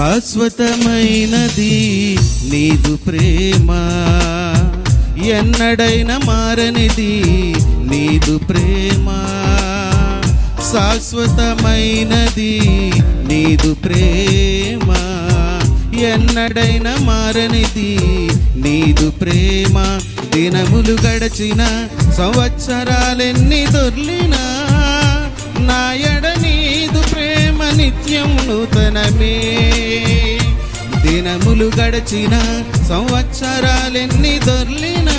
శాశ్వతమైనది నీదు ప్రేమ, ఎన్నడైనా మారనిది నీదు ప్రేమ. శాశ్వతమైనది నీదు ప్రేమ, ఎన్నడైనా మారనిది నీదు ప్రేమ. దినములు గడచిన సంవత్సరాలెన్ని దొర్లినా నా ఎడ నీదు ప్రేమ నిత్యం నూతనమే. దినములు గడచిన సంవత్సరాలెన్ని దొర్లినా